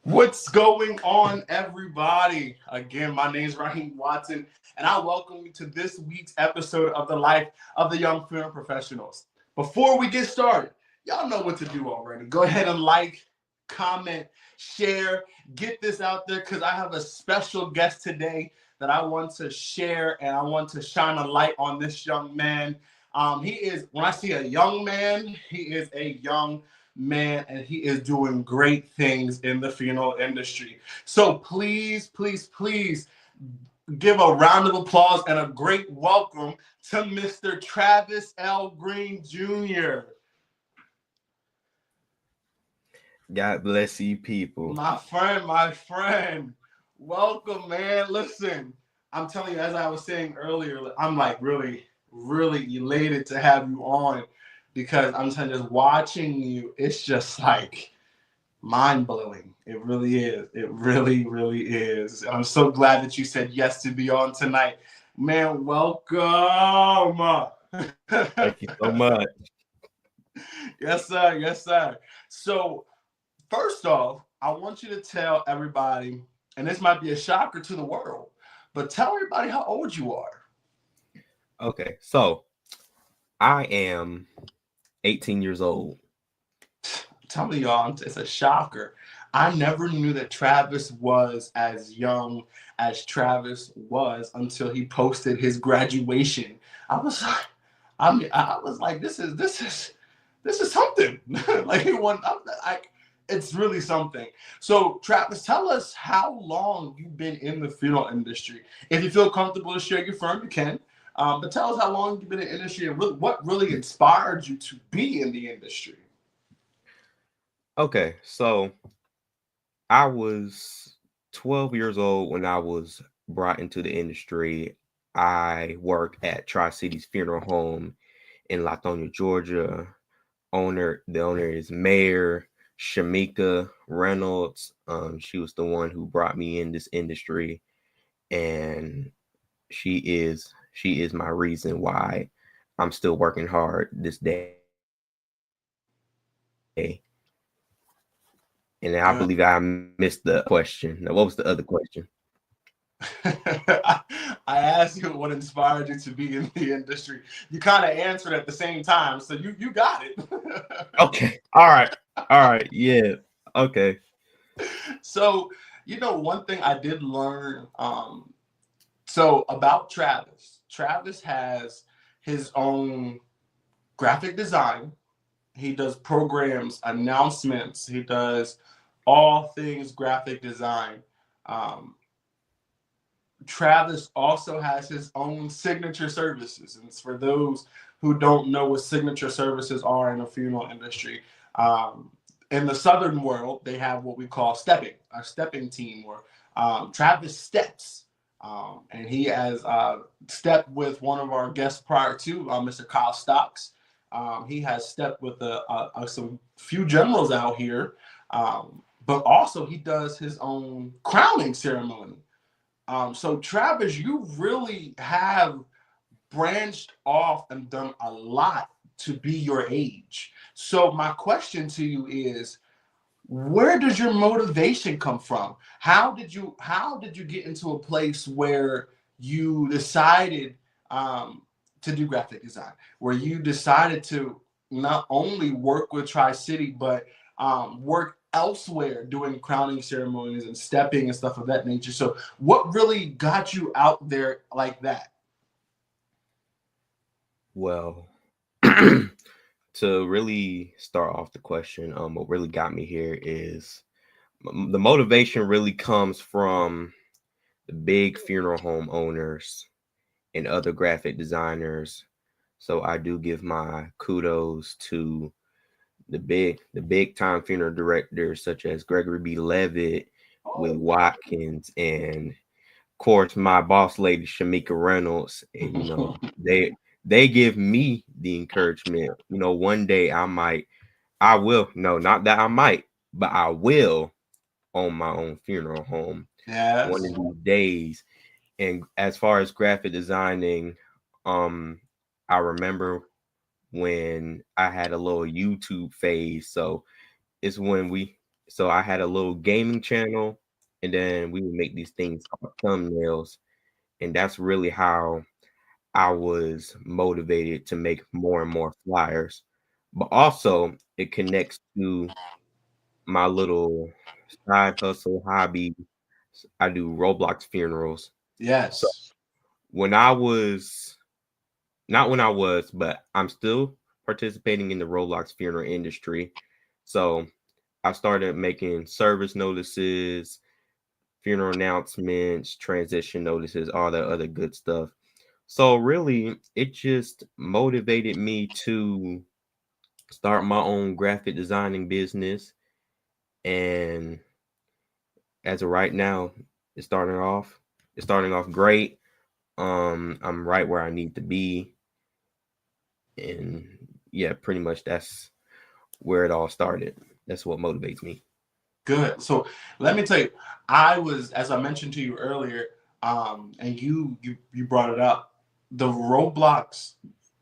What's going on, everybody? Again, my name is Raheem Watson, and I welcome you to this week's episode of the Life of the Young Film Professionals. Before we get started, y'all know what to do already. Go ahead and like, comment, share, get this out there because I have a special guest today that I want to share and I want to shine a light on this young man. He is, when I see a young man, he is a young man, and he is doing great things in the funeral industry. So please give a round of applause and a great welcome to Mr. Travis L. Greene Jr. God bless you, people. My friend. Welcome, man. Listen, I'm telling you, as I was saying earlier, I'm like really elated to have you on because I'm telling you, just watching you, it's just like mind blowing. It really is. It really is. I'm so glad that you said yes to be on tonight. Man, welcome. Thank you so much. Yes, sir. Yes, sir. So, first off, I want you to tell everybody, and this might be a shocker to the world, but tell everybody how old you are. Okay, so I am 18 years old. Tell me, y'all, it's a shocker. I never knew that Travis was as young as Travis was until he posted his graduation. I was like, I was like, this is something. Like it's really something. So, Travis, tell us how long you've been in the funeral industry. If you feel comfortable to share your firm, you can. But tell us how long you've been in the industry and what really inspired you to be in the industry. Okay, so I was 12 years old when I was brought into the industry. I work at Tri-Cities Funeral Home in Latonia, Georgia. The owner is Mayor Shamika Reynolds. She was the one who brought me in this industry, and she is my reason why I'm still working hard this day. And I believe I missed the question. Now, what was the other question? I asked you what inspired you to be in the industry. You kind of answered at the same time, so you got it. Okay. All right. Yeah. Okay. So, one thing I did learn so about Travis. Travis has his own graphic design. He does programs, announcements. He does all things graphic design. Um, Travis also has his own signature services. And it's for those who don't know what signature services are in the funeral industry. Um, in the Southern world, they have what we call stepping, a stepping team, or Travis steps. And he has stepped with one of our guests prior to, Mr. Kyle Stocks. He has stepped with some few generals out here, but also he does his own crowning ceremony. So Travis, you really have branched off and done a lot to be your age. So my question to you is, where does your motivation come from? How did you get into a place where you decided to do graphic design, where you decided to not only work with Tri City, but work elsewhere doing crowning ceremonies and stepping and stuff of that nature? So, what really got you out there like that? Well, to really start off the question, what really got me here is the motivation really comes from the big funeral home owners and other graphic designers. So I do give my kudos to the big time funeral directors such as Gregory B. Levitt, Willie Oh. Watkins, and of course my boss lady Shamika Reynolds. And they give me the encouragement. One day I will, no, not that I might, but I will own my own funeral home one Yes. of these days. And as far as graphic designing, um, I remember when I had a little YouTube phase. So it's when we So I had a little gaming channel, and then we would make these things called thumbnails, and that's really how I was motivated to make more and more flyers. But also, it connects to my little side hustle hobby. I do Roblox funerals. So Yes. when I was not when I was, but I'm still participating in the Roblox funeral industry. So I started making service notices, funeral announcements, transition notices, all that other good stuff. So really, it just motivated me to start my own graphic designing business. And as of right now, it's starting off. It's starting off great. I'm right where I need to be, and yeah, pretty much that's where it all started. That's what motivates me. Good. So let me tell you, I was, as I mentioned to you earlier, and you brought it up, the Roblox,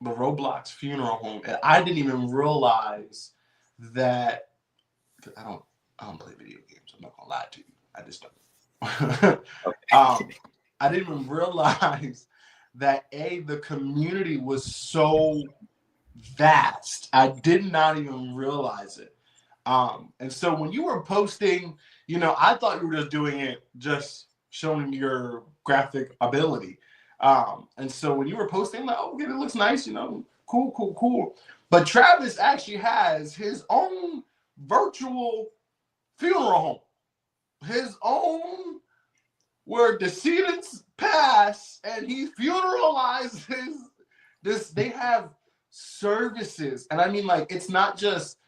the Roblox funeral home. And I didn't even realize that. I don't, I don't play video games. I'm not gonna lie to you. I just don't. I didn't even realize that the community was so vast. I did not even realize it. And so when you were posting, I thought you were just doing it, just showing your graphic ability. And so when you were posting, I'm like, oh, okay, it looks nice, cool, cool, cool. But Travis actually has his own virtual funeral home, his own where decedents pass and he funeralizes this. They have services. And I mean, like, it's not just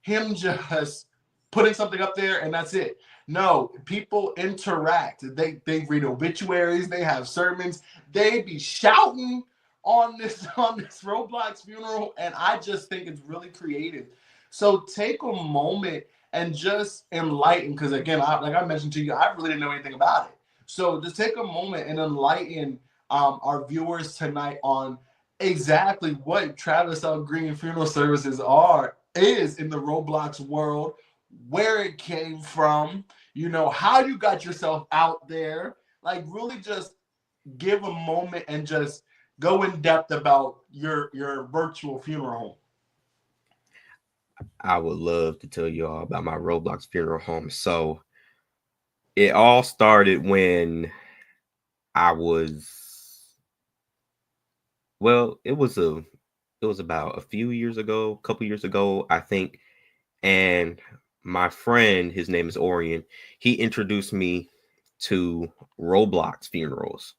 him just putting something up there and that's it. No, people interact. They read obituaries, they have sermons, they be shouting on this Roblox funeral, and I just think it's really creative. So take a moment and just enlighten, because again, like I mentioned to you, I really didn't know anything about it. So just take a moment and enlighten our viewers tonight on exactly what Travis Greene Funeral Services is in the Roblox world, where it came from, how you got yourself out there. Like, really just give a moment and just go in depth about your virtual funeral home. I would love to tell you all about my Roblox funeral home. So it all started when I was well, it was about a few years ago, a couple years ago, I think. And my friend, his name is Orion, he introduced me to Roblox funerals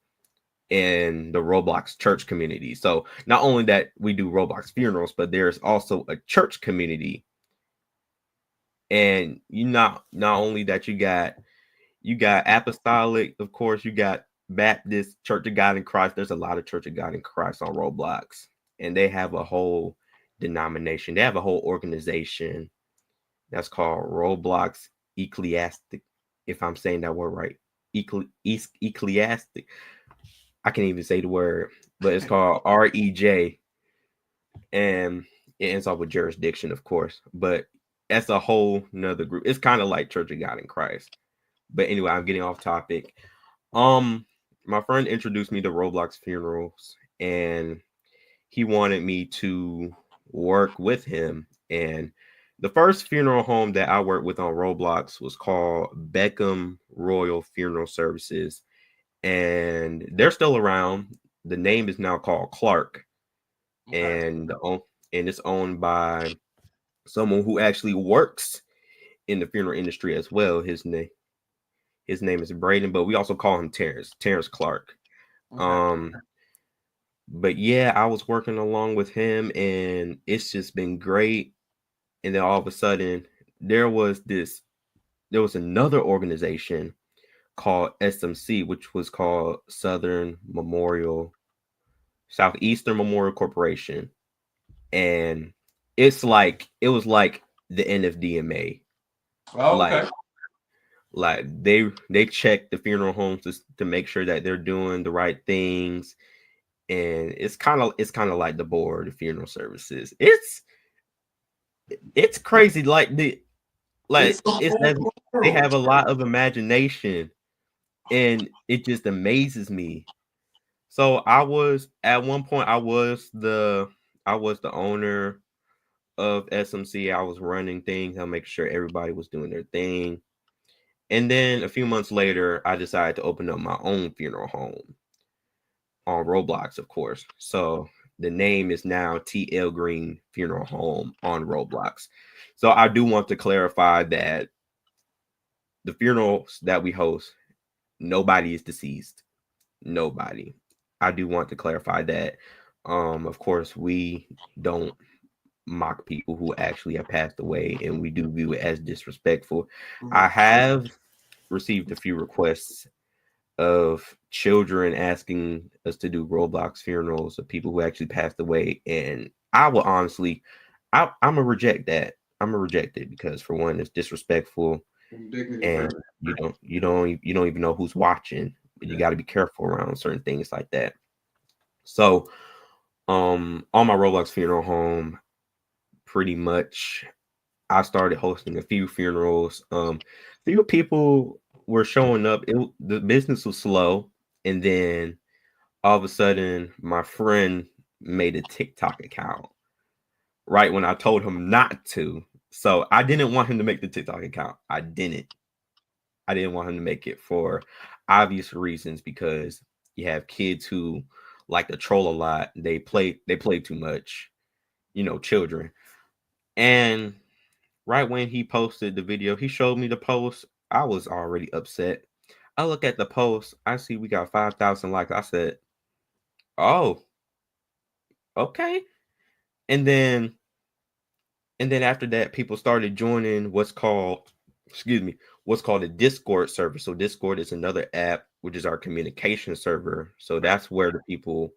and the Roblox church community. So not only that we do Roblox funerals, but there's also a church community. And not only that you got apostolic, of course, you got Baptist, Church of God in Christ. There's a lot of Church of God in Christ on Roblox. And they have a whole denomination. They have a whole organization that's called Roblox Ecclesiastic, if I'm saying that word right. Ecclesiastic. I can't even say the word, but it's called REJ, and it ends off with jurisdiction, of course. But that's a whole nother group. It's kind of like Church of God in Christ. But anyway, I'm getting off topic. Um, my friend introduced me to Roblox funerals, and he wanted me to work with him. And the first funeral home that I worked with on Roblox was called Beckham Royal Funeral Services, and they're still around. The name is now called Clark, Okay. and it's owned by someone who actually works in the funeral industry as well. His name is Braden, but we also call him Terrence Clark. Okay. Um, but yeah, I was working along with him, and it's just been great. And then all of a sudden, there was this, there was another organization called SMC, which was called Southeastern Memorial Corporation, and it was like the NFDMA, Oh, like okay. they check the funeral homes to make sure that they're doing the right things, and it's kind of like the board of funeral services. It's crazy, like Like It's the it's whole that they world. have a lot of imagination, and it just amazes me. So I was at one point I was the owner of SMC. I was running things. I make sure everybody was doing their thing. And then a few months later, I decided to open up my own funeral home on Roblox, of course. So the name is now TL Green Funeral Home on Roblox. So I do want to clarify that the funerals that we host, nobody is deceased. Nobody. I do want to clarify that. Of course, we don't mock people who actually have passed away, and we do view it as disrespectful. I Mhm. have received a few requests of children asking us to do Roblox funerals of people who actually passed away, and I will honestly, I'm gonna reject that. I'm gonna reject it because for one, it's disrespectful, And dignity and first. you don't even know who's watching. But you Yeah. got to be careful around certain things like that. So, on my Roblox funeral home, pretty much I started hosting a few funerals. Few people were showing up. The business was slow, and then all of a sudden, my friend made a TikTok account right when I told him not to. So I didn't want him to make the TikTok account. I didn't. I didn't want him to make it for obvious reasons because you have kids who like to troll a lot. They play too much, children. And right when he posted the video, he showed me the post. I was already upset. I look at the post, I see we got 5,000 likes. I said, "Oh, okay." And then after that, people started joining what's called a Discord server. So Discord is another app, which is our communication server. So that's where the people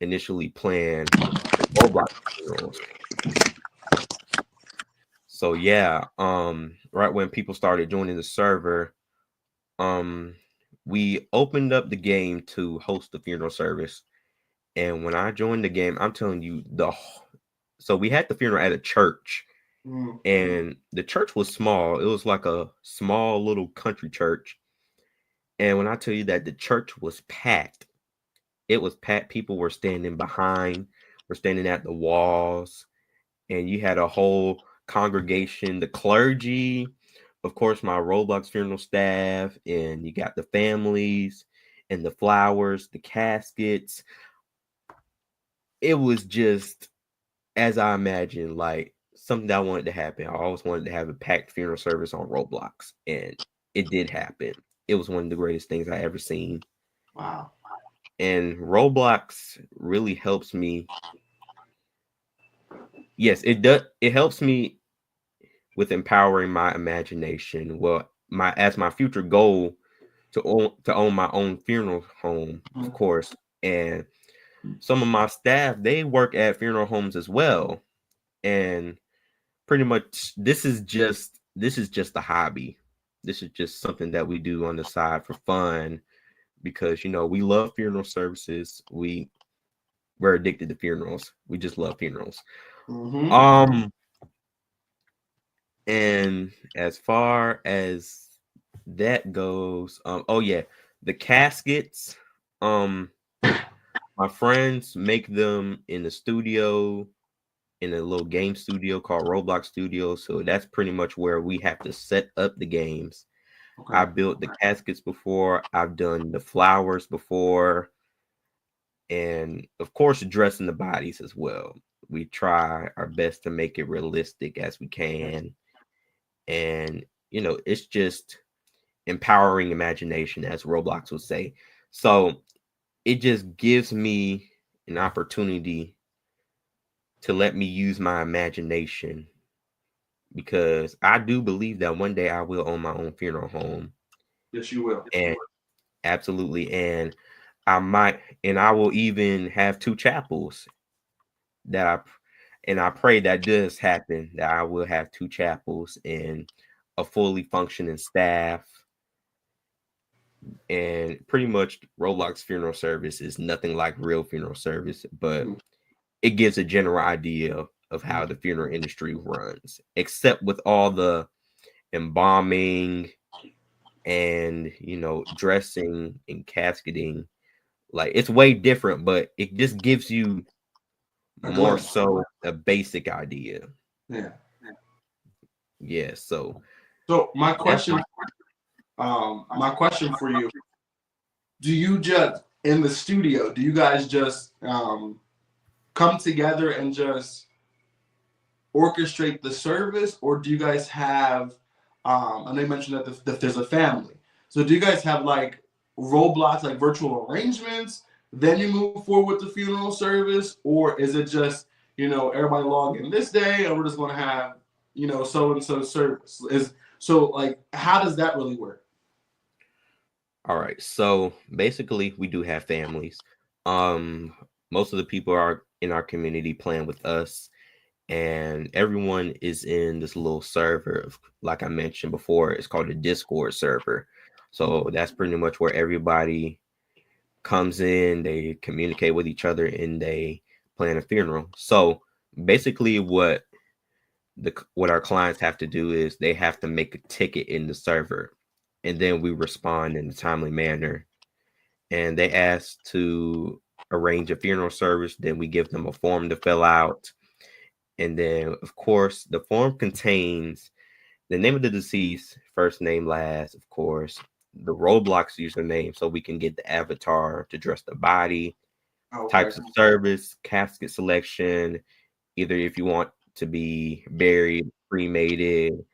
initially plan the Roblox funerals. So yeah, right when people started joining the server, um, we opened up the game to host the funeral service. And when I joined the game, I'm telling you, so we had the funeral at a church, Mhm. and the church was small. It was like a small little country church. And when I tell you that the church was packed, it was packed. People were standing at the walls, and you had a whole congregation, the clergy, of course, my Roblox funeral staff, and you got the families and the flowers, the caskets. It was just as I imagined, like something that I wanted to happen. I always wanted to have a packed funeral service on Roblox, and it did happen. It was one of the greatest things I ever seen. Wow. And Roblox really helps me. Yes, it does. It helps me with empowering my imagination. Well, my future goal to own my own funeral home, of Mhm. course. And some of my staff, they work at funeral homes as well. And pretty much this is just a hobby. This is just something that we do on the side for fun because we love funeral services. We're addicted to funerals. We just love funerals. Mhm. Um and as far as that goes, oh yeah, the caskets, um my friends make them in the studio, in a little game studio called Roblox Studio. So that's pretty much where we have to set up the games. I Okay. built the caskets before, I've done the flowers before, and of course, dressing the bodies as well. We try our best to make it realistic as we can. And, it's just empowering imagination, as Roblox would say. So it just gives me an opportunity to let me use my imagination because I do believe that one day I will own my own funeral home. Yes, you will. And absolutely. And I will even have two chapels that and I pray that does happen, that I will have two chapels and a fully functioning staff. And pretty much Roblox funeral service is nothing like real funeral service, but Mhm. it gives a general idea of how Mhm. the funeral industry runs, except with all the embalming and dressing and casketing. Like it's way different, but it just gives you A more glimpse. so a basic idea. Yeah. Yeah, so So that's my question for you: do you just in the studio? Do you guys just come together and just orchestrate the service, or do you guys have? I know you mentioned that there's a family. So do you guys have like roadblocks, like virtual arrangements? Then you move forward with the funeral service, or is it just everybody log in this day, and we're just going to have so and so service? Is so like how does that really work? all right. So basically we do have families. Um Most of the people are in our community playing with us, and everyone is in this little server like I mentioned before. It's called a Discord server. So that's pretty much where everybody comes in, they communicate with each other, and they plan a funeral. So basically what our clients have to do is they have to make a ticket in the server, and then we respond in a timely manner. And they ask to arrange a funeral service, then we give them a form to fill out. And then, of course, the form contains the name of the deceased, first name, last, of course, the Roblox username, so we can get the avatar to dress the body, Okay, types of service, casket selection, either if you want to be buried, cremated,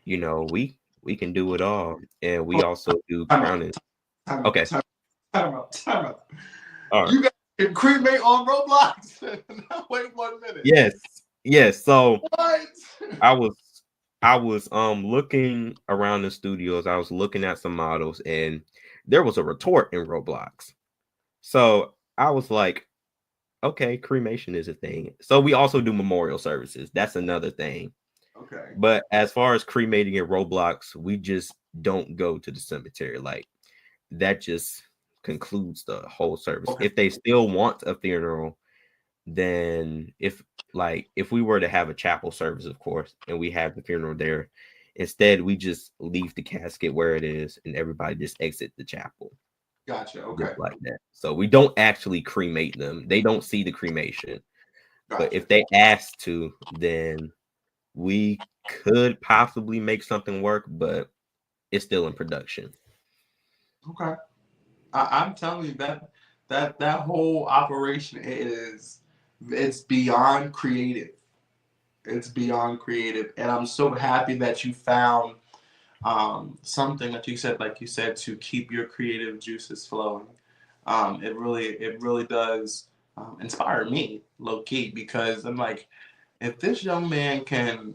we can do it all. And we hold also do on, time out, crowning. time out, Okay. time out. All right. You guys can cremate on Roblox? Now, wait 1 minute. Yes. Yes. So What? I was looking around the studios. I was looking at some models, and there was a retort in Roblox. So I was like, okay, cremation is a thing. So we also do memorial services. That's another thing. Okay. But as far as cremating in Roblox, we just don't go to the cemetery. Like that just concludes the whole service. Okay. If they still want a funeral, then if we were to have a chapel service, of course, and we have the funeral there, instead we just leave the casket where it is and everybody just exit the chapel Gotcha. just Okay. like that. So we don't actually cremate them. They don't see the cremation. But Gotcha. if they ask to, then we could possibly make something work, but it's still in production. Okay. I'm telling you that whole operation it's beyond creative. It's beyond creative, and I'm so happy that you found something that you said, like you said, to keep your creative juices flowing. It really does inspire me, low key, because I'm like, if this young man can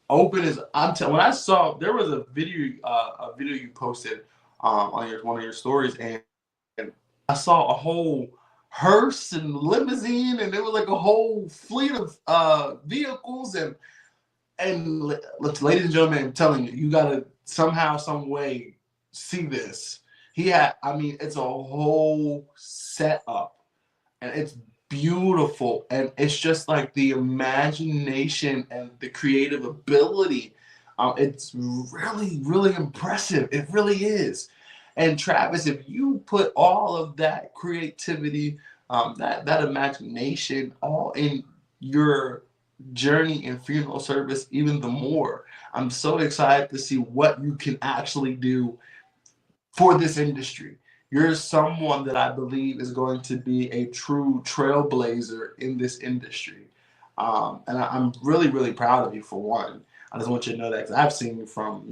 open his, when I saw there was a video you posted on your one of your stories, and I saw a whole hearse and limousine, and there was like a whole fleet of vehicles, and ladies and gentlemen, I'm telling you, you gotta somehow, some way see this. I mean, it's a whole setup, and it's beautiful, and it's just like the imagination and the creative ability. It's really, really impressive. It really is. And Travis, if you put all of that creativity, that imagination, all in your journey in funeral service, even the more, I'm so excited to see what you can actually do for this industry. You're someone that I believe is going to be a true trailblazer in this industry. And I'm really, really proud of you for one. I just want you to know that because I've seen you from,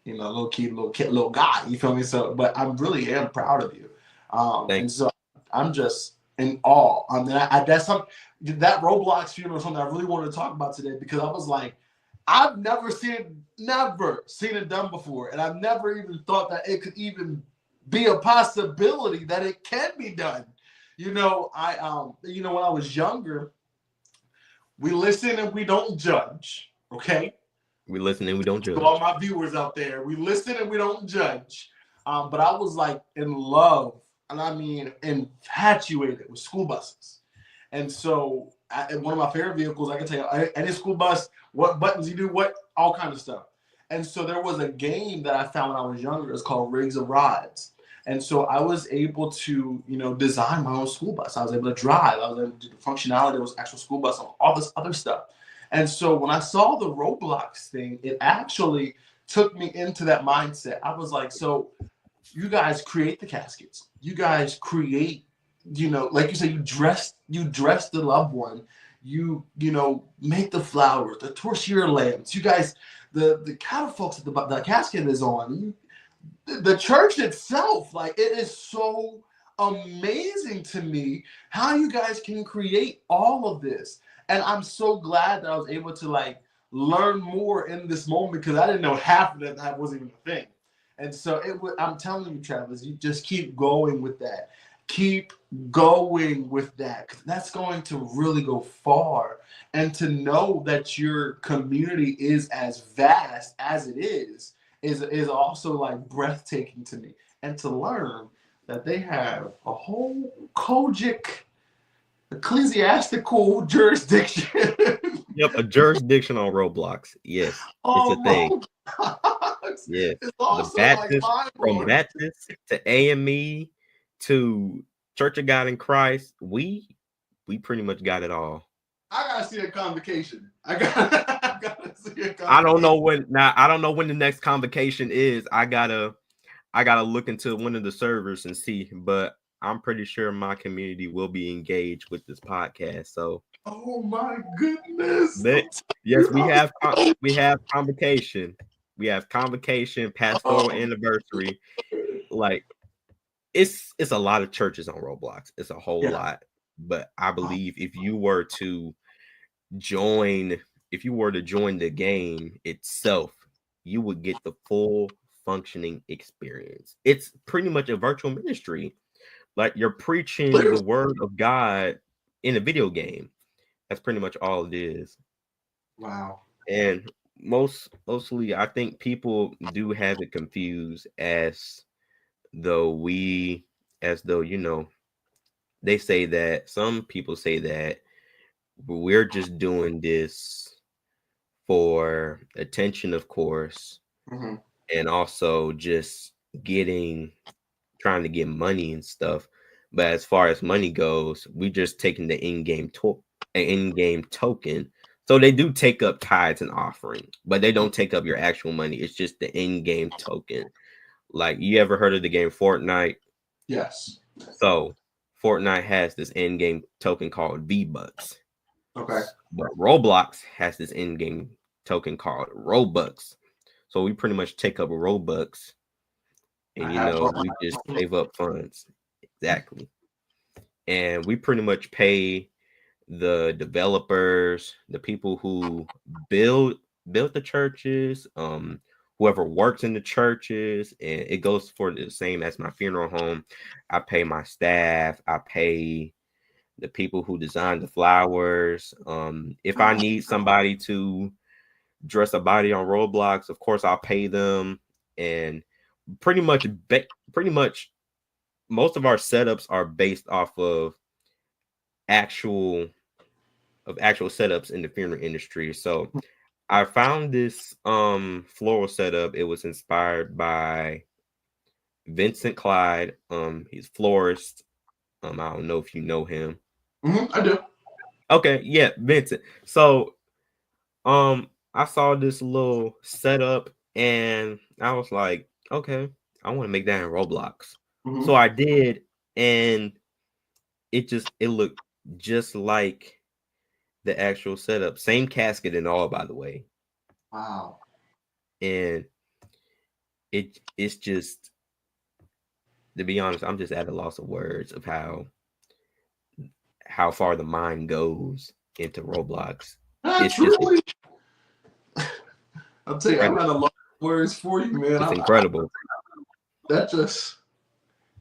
little kid, little guy. You feel me? So, but I really am proud of you. Thank And so I'm just in awe. I mean, that's something that Roblox funeral is something I really wanted to talk about today because I was like, I've never seen it done before, and I've never even thought that it could even be a possibility that it can be done. When I was younger, we listen and we don't judge. Okay, we listen and we don't to all judge. my viewers out there, we listen and we don't judge. But I was like in love, and I mean infatuated with school buses. And so, one of my favorite vehicles, I can tell you, any school bus, what buttons you do, what all kind of stuff. And so there was a game that I found when I was younger. It's called Rigs of Rods. And so I was able to, design my own school bus. I was able to drive. I was able to do the functionality. There was actual school bus and all this other stuff. And so when I saw the Roblox thing, it actually took me into that mindset. I was like, so you guys create the caskets. You guys create, like you said, you dress the loved one. You make the flowers, the torchlight lamps. You guys, the catafalques that the casket is on. The church itself, like, it is so amazing to me how you guys can create all of this. And I'm so glad that I was able to like learn more in this moment, because I didn't know half of that wasn't even a thing. And so I'm telling you, Travis, you just keep going with that. Keep going with that, 'cause that's going to really go far. And to know that your community is as vast as it is also like breathtaking to me. And to learn that they have a whole Kojic ecclesiastical jurisdiction. Yep, a jurisdiction on Roblox. Yes, it's a Oh thing. my God. Yes, It's the also like Baptist, mind from blowing. Baptist to AME to Church of God in Christ, we pretty much got it all. I gotta see a convocation. I gotta see a convocation. I don't know when now. I don't know when the next convocation is. I gotta look into one of the servers and see. But I'm pretty sure my community will be engaged with this podcast. So, Oh my goodness. yes, we have convocation. We have convocation, pastoral Oh, anniversary. Like, it's a lot of churches on Roblox. It's a whole yeah. lot. But I believe if you were to join the game itself, you would get the full functioning experience. It's pretty much a virtual ministry. Like, you're preaching the word of God in a video game. That's pretty much all it is. Wow. And mostly I think people do have it confused as though they say that some people say that we're just doing this for attention, of course, Mm-hmm. and also just trying to get money and stuff. But as far as money goes, we just taking the in-game token. So they do take up tithes and offering, but they don't take up your actual money. It's just the in-game token. Like, you ever heard of the game Fortnite? Yes. So Fortnite has this in-game token called V-Bucks. Okay. But Roblox has this in-game token called Robux. So we pretty much take up Robux and we just save up funds. Exactly. And we pretty much pay the developers, the people who built the churches, whoever works in the churches, and it goes for the same as my funeral home. I pay my staff, I pay the people who design the flowers. If I need somebody to dress a body on Roblox, of course I'll pay them. And pretty much most of our setups are based off of actual setups in the funeral industry. So I found this floral setup. It was inspired by Vincent Clyde. He's florist. I don't know if you know him. Mm-hmm, I do. Okay, yeah, Vincent. So I saw this little setup and I was like, okay, I want to make that in Roblox. Mm-hmm. So I did, and it looked just like the actual setup. Same casket and all, by the way. Wow. And it's just, to be honest, I'm just at a loss of words of how far the mind goes into Roblox. It's Truly. I'll tell you, I'm incredible. at a lot of words for you, man. It's incredible. That just,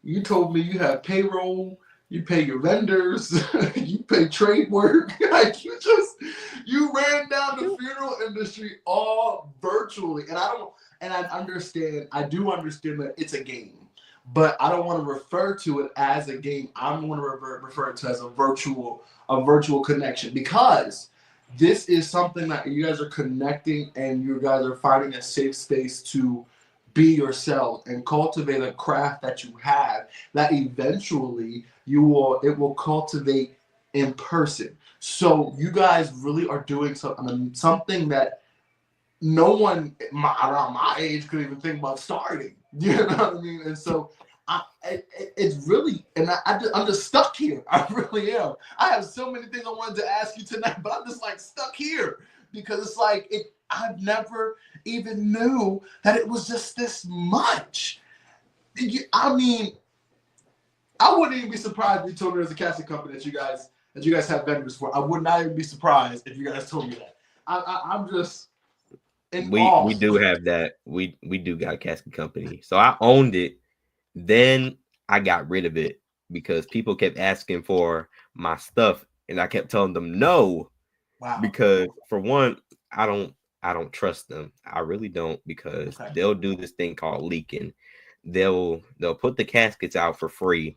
you told me you have payroll, you pay your vendors, you pay trade work. Like, you ran down the funeral industry all virtually. And I do understand that it's a game, but I don't want to refer to it as a game. I want to refer it to as a virtual connection, because this is something that you guys are connecting, and you guys are finding a safe space to be yourself and cultivate a craft that you have that eventually it will cultivate in person. So you guys really are doing something that no one around my age could even think about starting. You know what I mean? And so it's really, and I'm just stuck here. I really am. I have so many things I wanted to ask you tonight, but I'm just like stuck here because it's like I never even knew that it was just this much. I mean, I wouldn't even be surprised if you told me there's a casting company that you guys have vendors for. I would not even be surprised if you guys told me that. I'm just in awe. We do have that. We do got a casket company. So I owned it. Then I got rid of it because people kept asking for my stuff, and I kept telling them no. Wow. Because for one, I don't trust them. I really don't, because they'll do this thing called leaking. They'll put the caskets out for free,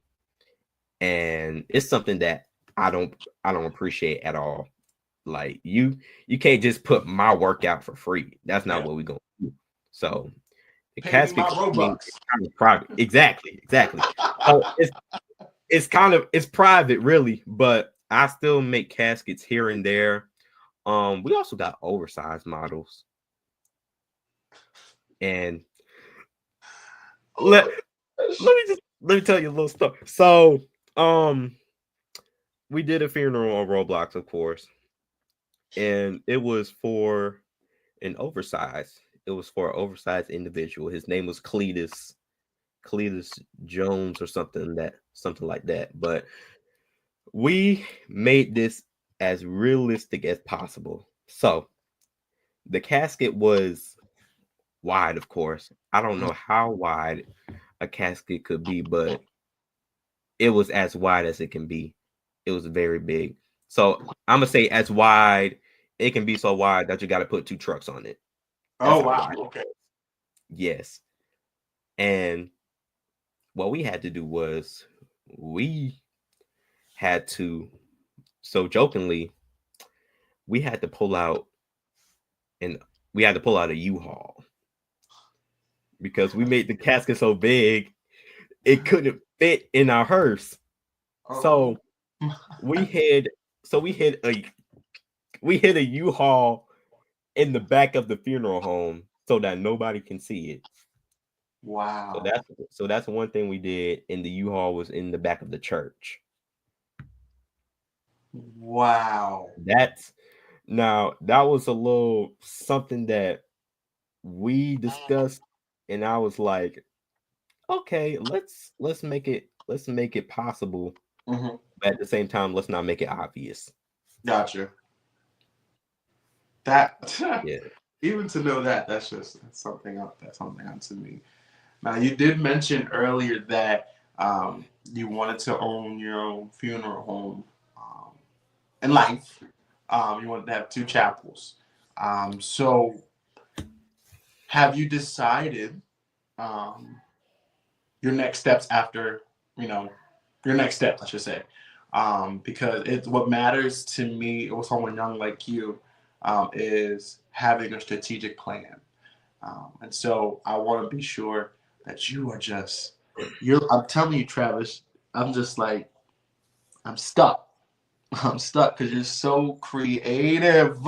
and it's something that I don't appreciate at all. Like you can't just put my work out for free. That's not what we're gonna do. So the casket company is kind of private. Exactly. So it's private really, but I still make caskets here and there. We also got oversized models. And let me tell you a little story. So we did a funeral on Roblox, of course. And it was for an oversized. It was for an oversized individual. His name was Cletus Jones or something like that. But we made this as realistic as possible. So the casket was wide, of course. I don't know how wide a casket could be, but it was as wide as it can be. It was very big. So I'm gonna say as wide. It can be so wide that you got to put 2 trucks on it. That's wow. Okay. Yes. And what we had to do was we had to, so jokingly, we had to pull out a U-Haul because we made the casket so big it couldn't fit in our hearse. So we hid a U-Haul in the back of the funeral home so that nobody can see it. Wow. So that's one thing we did, and the U-Haul was in the back of the church. Wow. That was a little something that we discussed, and I was like, okay, let's make it possible. Mm-hmm. But at the same time, let's not make it obvious. Gotcha. That Yeah. Even to know that's something up. That's something up to me. Now you did mention earlier that you wanted to own your own funeral home in life. You wanted to have 2 chapels. So have you decided your next steps after, your next steps, I should say? Because what matters to me with someone young like you is having a strategic plan. And so I want to be sure that I'm telling you, Travis, I'm just like, I'm stuck. I'm stuck because you're so creative.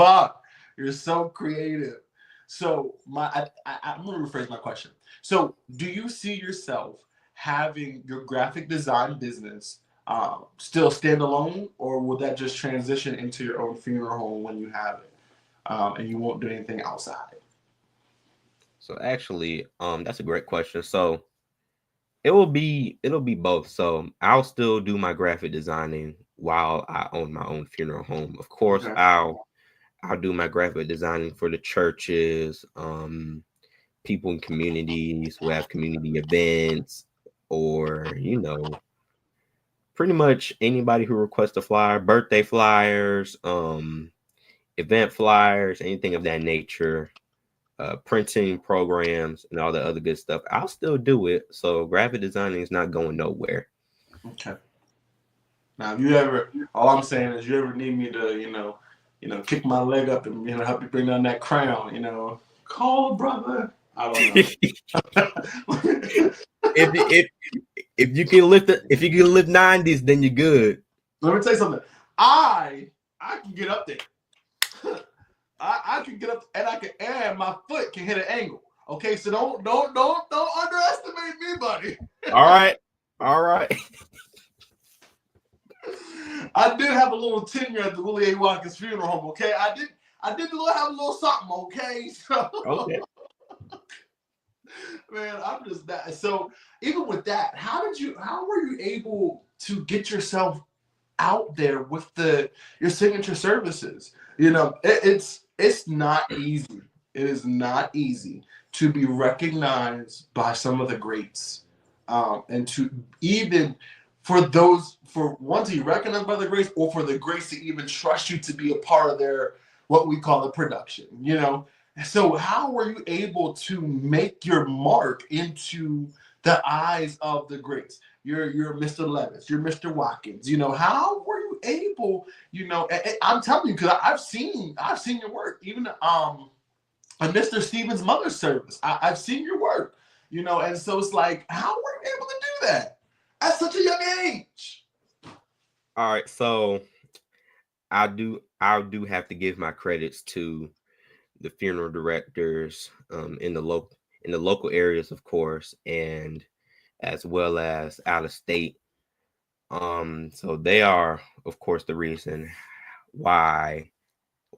You're so creative. So I'm going to rephrase my question. So do you see yourself having your graphic design business still stand alone, or will that just transition into your own funeral home when you have it, and you won't do anything outside? So actually, that's a great question. So it'll be both. So I'll still do my graphic designing while I own my own funeral home. Of course, Okay. I'll do my graphic designing for the churches, people in communities who have community events, or pretty much anybody who requests a flyer, birthday flyers, event flyers, anything of that nature. Printing programs and all the other good stuff. I'll still do it. So graphic designing is not going nowhere. Okay. Now, all I'm saying is, you ever need me to, kick my leg up and help you bring down that crown. Call a brother. I don't know. if if you can lift if you can lift 90s, then you're good. Let me tell you something. I can get up there. I can get up and my foot can hit an angle. Okay, so don't underestimate me, buddy. All right. All right. I did have a little tenure at the Willie A. Watkins funeral home. Okay, I did have a little something. Okay, so Okay. man, I'm just that. So even with that, how were you able to get yourself out there with your signature services? It's not easy. It is not easy to be recognized by some of the greats, and to even for one to be recognized by the greats, or for the greats to even trust you to be a part of their what we call the production. So how were you able to make your mark into the eyes of the greats? You're Mr. Levis, you're Mr. Watkins. How were you able? I'm telling you, because I've seen your work. Even on Mr. Stevens' mother's service, I've seen your work. And so it's like, how were you able to do that at such a young age? All right, so I do have to give my credits to the funeral directors in the local areas, of course, and as well as out of state. So they are, of course, the reason why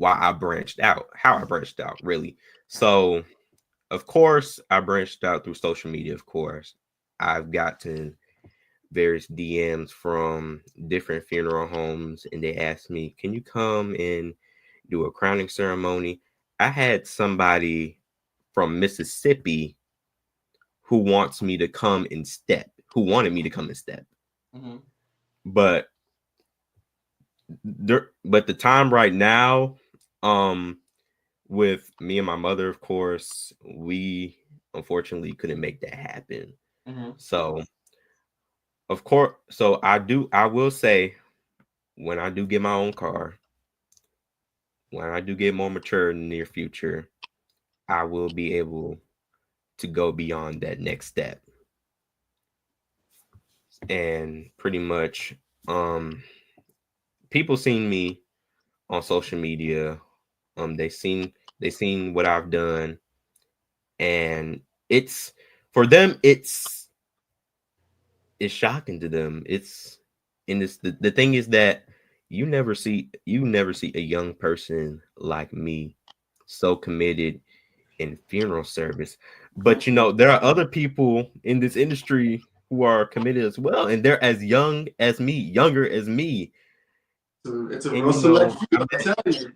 I branched out, how I branched out, really. So, of course, I branched out through social media. Of course, I've gotten various DMs from different funeral homes, and they asked me, "Can you come and do a crowning ceremony?" I had somebody from Mississippi who wants me to come and step, who wanted me to come and step. Mm-hmm. But the time right now, with me and my mother, of course, we unfortunately couldn't make that happen. Mm-hmm. So of course, so I will say, when I do get my own car, when I do get more mature in the near future, I will be able to go beyond that next step. And pretty much, people seen me on social media. They seen what I've done, and it's for them. It's shocking to them. It's in this. The thing is that you never see a young person like me so committed in funeral service. But there are other people in this industry who are committed as well, and they're as young as me, younger as me. So it's a And real select few, I I tell you.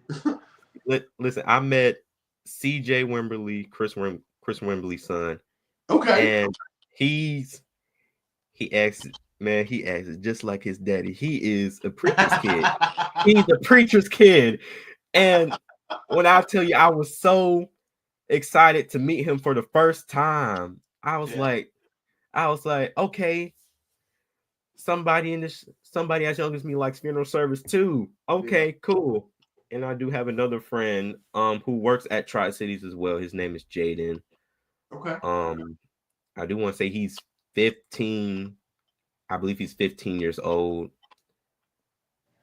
listen, I met CJ Wimberly, Chris Wimberly's son, Okay. and he's he acts man, he acts just like his daddy. He is a preacher's kid. He's a preacher's kid. And when I tell you I was so excited to meet him for the first time, Yeah. I was like, okay, somebody as young as me likes funeral service too. Yeah. Okay, cool. And I do have another friend who works at Tri Cities as well. His name is Jaden. Okay. Um I do want to say he's 15. I believe he's 15 years old,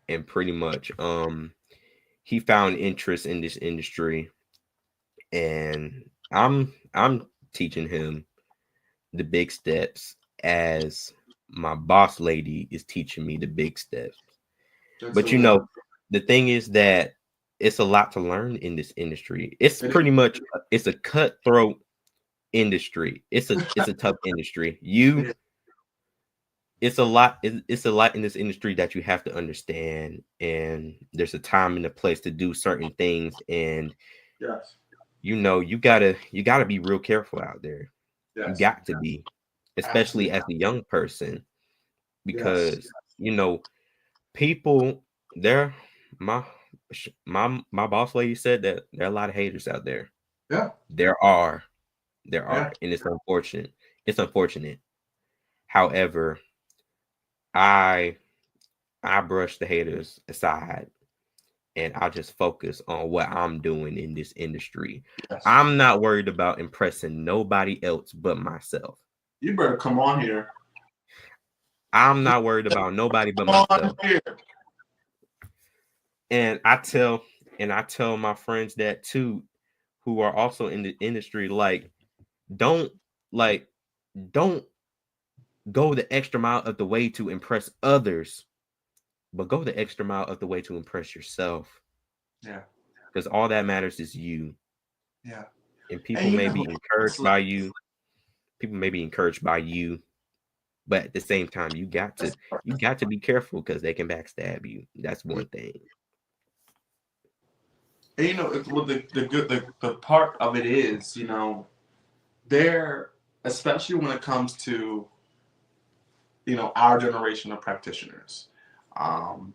and pretty much he found interest in this industry, and I'm teaching him the big steps as my boss lady is teaching me the big steps. That's But so good. the thing is that it's a lot to learn in this industry. It's It pretty much it's a cutthroat industry. It's a tough industry. is. It's a lot in this industry that you have to understand, and there's a time and a place to do certain things, and Yes. you gotta be real careful out there. You Yes. got to be, especially Absolutely. as a young person, Yes. because people there my my boss lady said that there are a lot of haters out there. Yeah. There are there are Yeah. and it's unfortunate. However, i I brush the haters aside, and I just focus on what I'm doing in this industry. Yes. I'm not worried about impressing nobody else but myself. You better come on here. I'm not worried about nobody but Come on myself. here. And I tell my friends that too, who are also in the industry, like, don't like don't go the extra mile of the way to impress others, but go the extra mile of the way to impress yourself. Yeah. Because all that matters is you. Yeah. And And people you may know, be encouraged honestly, by you. People may be encouraged by you, but at the same time, you got to be careful because they can backstab you. That's one thing. and well, the part of it is, there, especially when it comes to, our generation of practitioners. Um,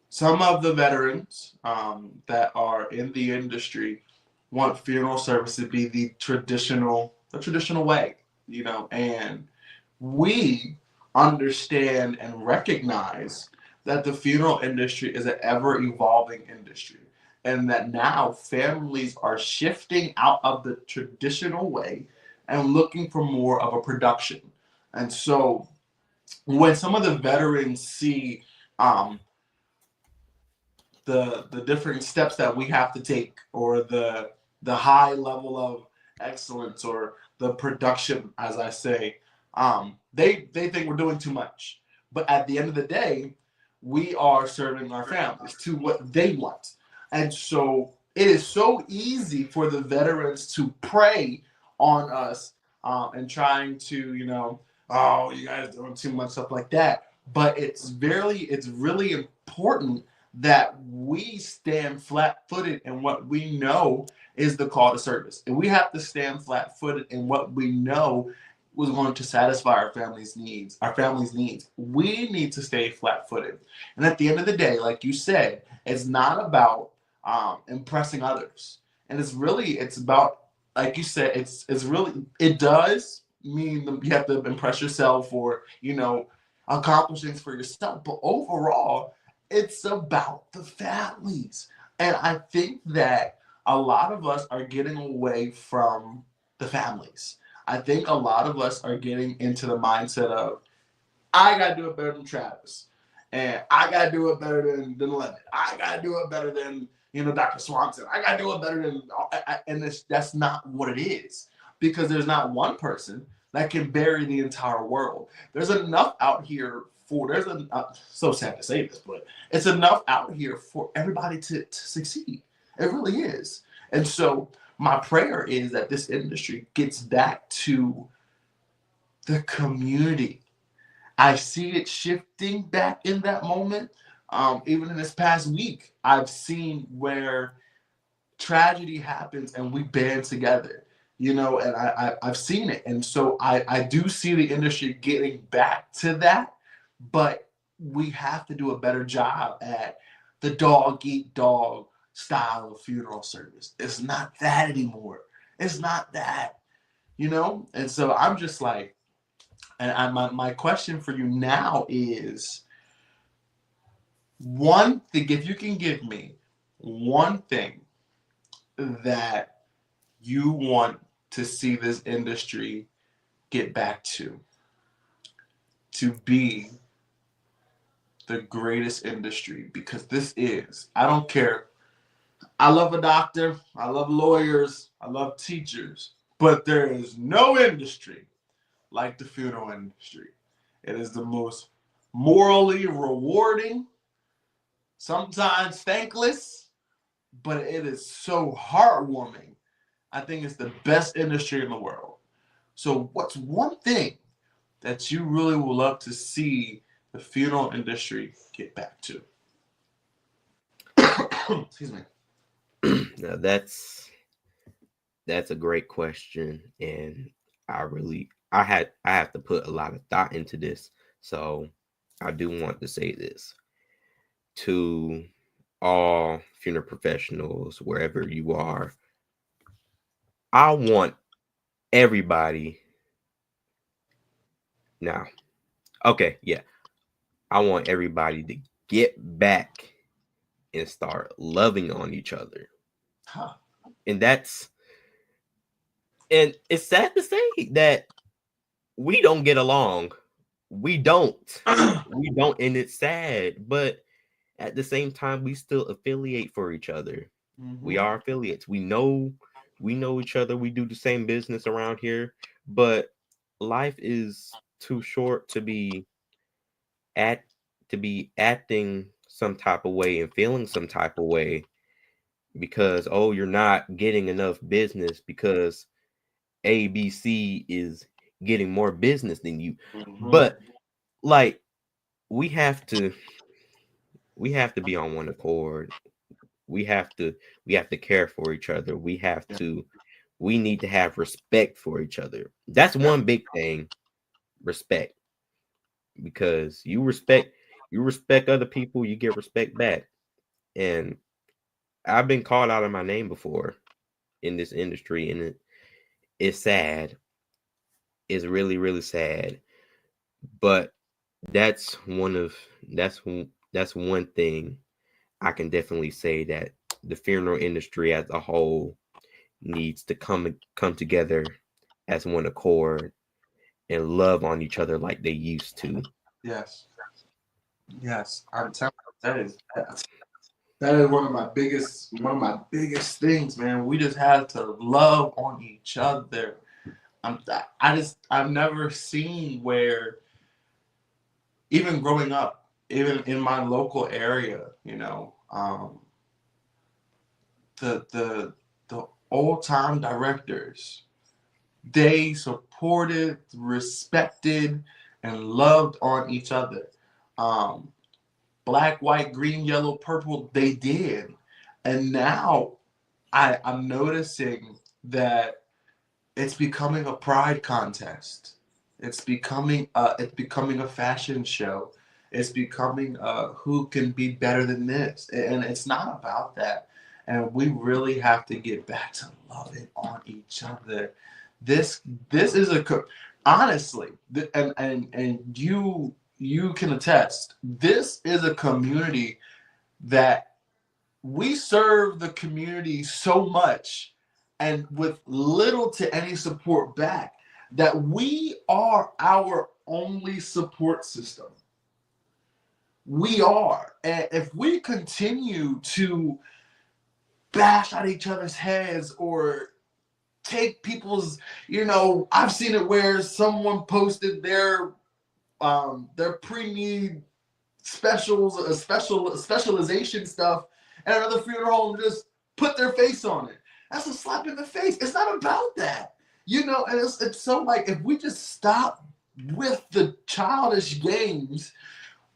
some of the veterans that are in the industry want funeral service to be the traditional way, and we understand and recognize that the funeral industry is an ever evolving industry, and that now families are shifting out of the traditional way and looking for more of a production. And so when some of the veterans see um, the different steps that we have to take, or the high level of excellence, or the production, as I say, they think we're doing too much. But at the end of the day, we are serving our families to what they want. And so it is so easy for the veterans to prey on us, and trying to, oh, you guys doing too much, stuff like that. But it's really important that we stand flat-footed in what we know is the call to service, and we have to stand flat-footed in what we know was going to satisfy our family's needs. We need to stay flat-footed, and at the end of the day, like you said, it's not about impressing others, and it's about, like you said, it's really, it does mean that you have to impress yourself, or accomplish things for yourself, but overall it's about the families. And I think that a lot of us are getting away from the families. I think a lot of us are getting into the mindset of, I gotta do it better than Travis, and I gotta do it better than Lemon. I gotta do it better than Dr. Swanson. I gotta do it better than, and that's not what it is, because there's not one person that can bury the entire world. There's enough out here for so sad to say this, but it's enough out here for everybody to succeed. It really is. And so my prayer is that this industry gets back to the community. I see it shifting back in that moment. Even in this past week, I've seen where tragedy happens and we band together, and I've seen it. And so I do see the industry getting back to that, but we have to do a better job at the dog eat dog style of funeral service. It's not that anymore. It's not that, And so I'm just like, and my question for you now is, one thing, if you can give me one thing that you want to see this industry get back to be the greatest industry, because this is, I don't care. I love a doctor, I love lawyers, I love teachers, but there is no industry like the funeral industry. It is the most morally rewarding, sometimes thankless, but it is so heartwarming. I think it's the best industry in the world. So, what's one thing that you really would love to see the funeral industry get back to? Excuse me. Now that's a great question, and I have to put a lot of thought into this. So I do want to say this to all funeral professionals, wherever you are. I want everybody now. Okay, yeah. I want everybody to get back and start loving on each other. Huh. And it's sad to say that we don't get along. We don't. We don't, and it's sad. But at the same time, we still affiliate for each other. We Hmm. are affiliates. We know each other. We do the same business around here. But life is too short act to be acting some type of way and feeling some type of way because you're not getting enough business because ABC is getting more business than you. Hmm. But like we have to we have to be on one accord. We have to we have to care for each other. Yeah. We need to have respect for each other. That's Yeah. one big thing, respect. Because you respect other people, you get respect back. And I've been called out of my name before in this industry, and it's sad. It's really, really sad. But that's one of that's one thing I can definitely say that the funeral industry as a whole needs to come together as one accord and love on each other like they used to. Yes. Yes. I'm telling you, that is one of my biggest things, man. We just have to love on each other. I've never seen where, even growing up, even in my local area, the old time directors, they supported, respected, and loved on each other. Um, Black, white, green, yellow, purple, they did. And now I'm noticing that it's becoming a pride contest. It's becoming a fashion show. It's becoming who can be better than this, and it's not about that. And we really have to get back to loving on each other. This this is honestly, and you can attest. This is a community that we serve the community so much and with little to any support back that we are our only support system. We are. And if we continue to bash at each other's heads or take people's, I've seen it where someone posted their pre-need specials, specialization stuff, and another funeral home just put their face on it. That's a slap in the face. It's not about that, And it's so like if we just stop with the childish games,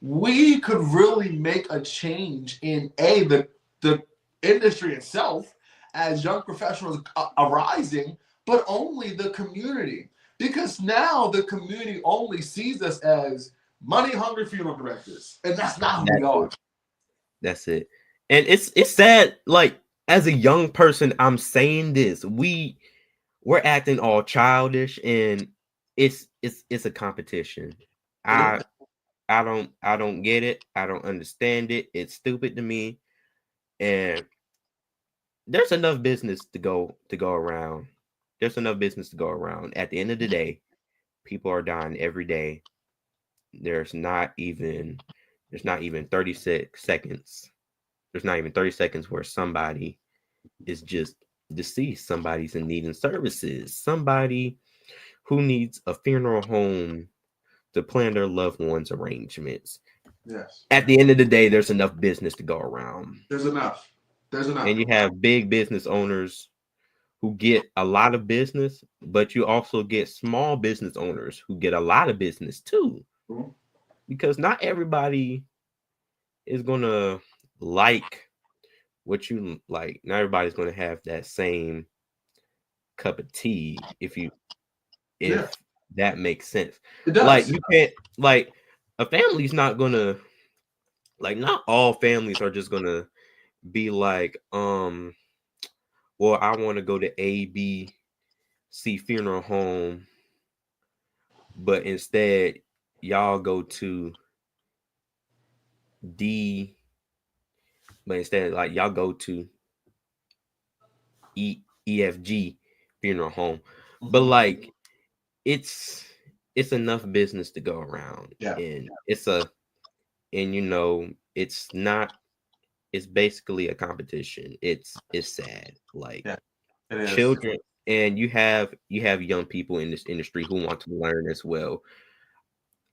we could really make a change in the industry itself as young professionals arising, but only the community. Because now the community only sees us as money hungry funeral directors, and that's not who we That's are. it. That's it. And it's sad. Like as a young person, I'm saying this. We're acting all childish, and it's a competition. It I is. I don't get it. I don't understand it. It's stupid to me. And there's enough business to go around. There's enough business to go around. At the end of the day, people are dying every day. There's not even there's not even 36 seconds. There's not even 30 seconds where somebody is just deceased. Somebody's in needing services. Somebody who needs a funeral home to plan their loved ones' arrangements. Yes. At the end of the day, there's enough business to go around. There's enough. There's And enough. you have big business owners who get a lot of business, but you also get small business owners who get a lot of business too. Mhm. Because not everybody is gonna like what you like. Not everybody's gonna have that same cup of tea Yeah, if that makes sense. it Like does. you can't like a family's not gonna like not all families are just gonna be like, well, I want to go to ABC funeral home, but instead y'all go to D but instead, like y'all go to EFG funeral home, but Mhm. like it's it's enough business to go around, Yeah, and and it's not, it's basically a competition. It's sad, like yeah, it is. children, and you have young people in this industry who want to learn as well.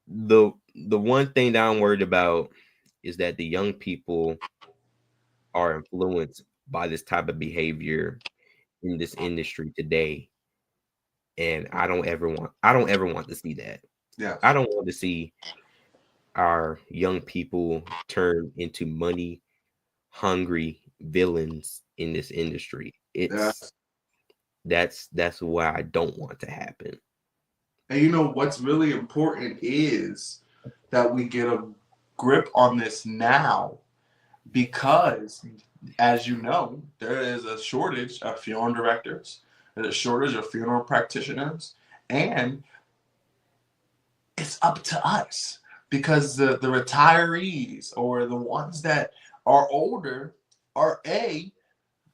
The one thing that I'm worried about is that the young people are influenced by this type of behavior in this industry today, and I don't ever want to see that. I Yes, don't want to see our young people turn into money hungry villains in this industry. yes. That's why I don't want to happen. And you know what's really important is that we get a grip on this now because, as you know, there is a shortage of funeral directors, there's a shortage of funeral practitioners, and it's up to us because the retirees or the ones that are older are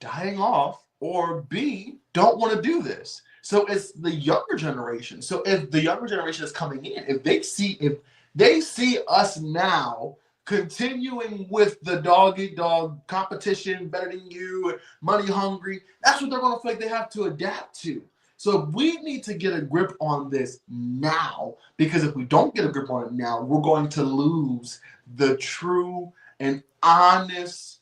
dying off, or B, don't want to do this. So it's the younger generation. So if the younger generation is coming in, if they see us now continuing with the dog eat dog competition, better than you, money hungry, that's what they're going to feel like they have to adapt to. So we need to get a grip on this now, because if we don't get a grip on it now, we're going to lose the true and honest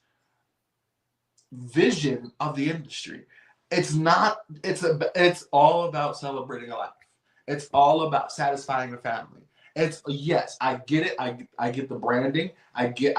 vision of the industry. It's all about celebrating a life. It's all about satisfying a family. It's yes, I get it. I get the branding. I get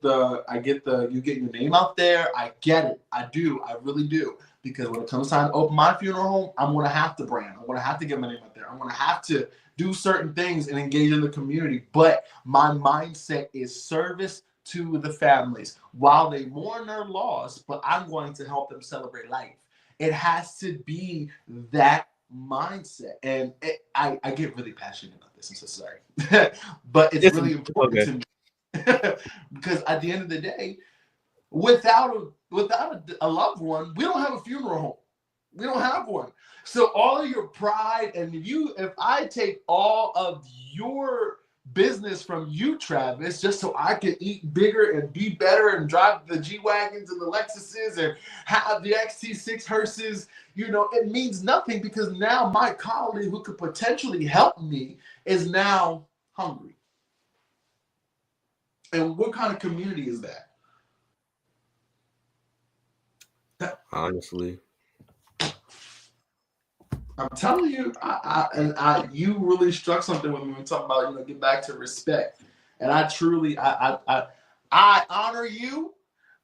the you get your name out there. I get it. I do. I really do. Because when it comes time to open my funeral home, I'm gonna have to brand. I'm gonna have to get my name out there. I'm gonna have to do certain things and engage in the community. But my mindset is service to the families while they mourn their loss, but I'm going to help them celebrate life. It has to be that mindset. And I get really passionate about this. I'm so sorry. But it's It's really important okay. to me because at the end of the day, without a loved one, we don't have a funeral home. We don't have one. So all of your pride and if I take all of your business from you, Travis, just so I can eat bigger and be better and drive the G wagons and the Lexuses and have the XT6 hearses, it means nothing because now my colleague who could potentially help me is now hungry. And what kind of community is that? Honestly, I'm telling you, you really struck something when we were talking about, get back to respect. And I truly, I honor you.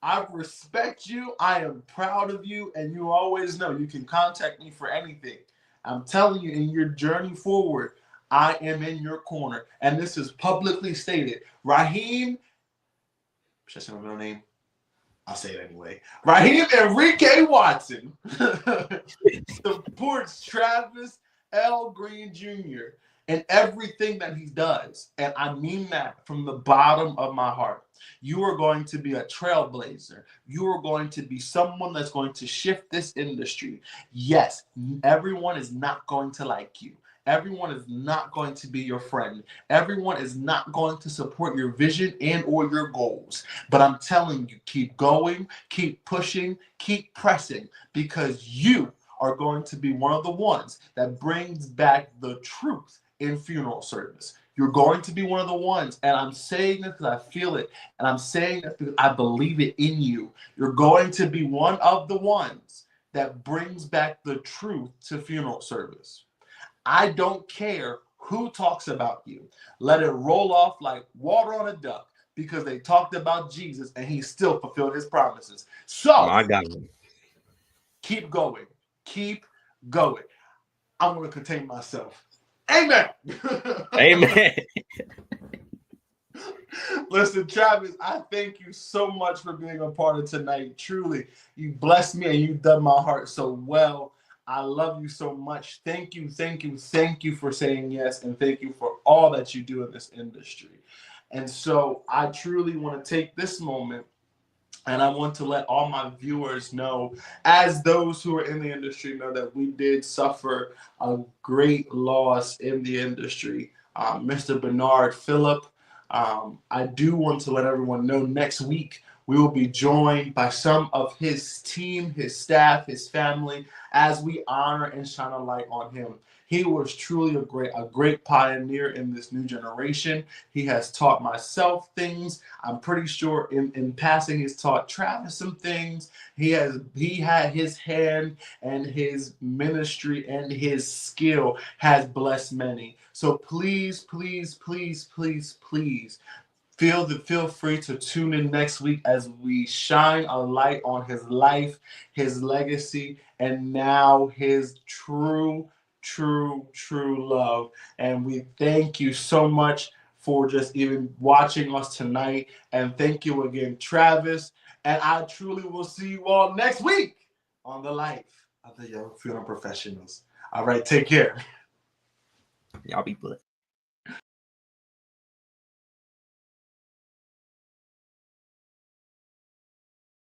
I respect you. I am proud of you. And you always know you can contact me for anything. I'm telling you, in your journey forward, I am in your corner. And this is publicly stated. Raheem, should I say my middle name? I'll say it anyway. Raheem Enrique Watson supports Travis L. Greene Jr. in everything that he does. And I mean that from the bottom of my heart. You are going to be a trailblazer. You are going to be someone that's going to shift this industry. Yes, everyone is not going to like you. Everyone is not going to be your friend. Everyone is not going to support your vision and or your goals. But I'm telling you, keep going, keep pushing, keep pressing, because you are going to be one of the ones that brings back the truth in funeral service. You're going to be one of the ones, and I'm saying this because I feel it, and I'm saying this because I believe it in you. You're going to be one of the ones that brings back the truth to funeral service. I don't care who talks about you. Let it roll off like water on a duck because they talked about Jesus and he still fulfilled his promises. So my God. keep going. Keep going. I'm going to contain myself. Amen. Amen. Listen, Travis, I thank you so much for being a part of tonight. Truly, you blessed me and you done my heart so well. I love you so much. Thank you, thank you, thank you for saying yes, and thank you for all that you do in this industry. And so I truly want to take this moment And I want to let all my viewers know, as those who are in the industry know, that we did suffer a great loss in the industry. Mr. Bernard Phillip. I do want to let everyone know next week we will be joined by some of his team, his staff, his family, as we honor and shine a light on him. He was truly a great pioneer in this new generation. He has taught myself things. I'm pretty sure in passing he's taught Travis some things. He had his hand and his ministry and his skill has blessed many. So please, please, please, please, please feel free to tune in next week as we shine a light on his life, his legacy, and now his true love. And we thank you so much for just even watching us tonight. And thank you again, Travis. And I truly will see you all next week on the life of the young funeral professionals. All right, take care. Y'all be blessed.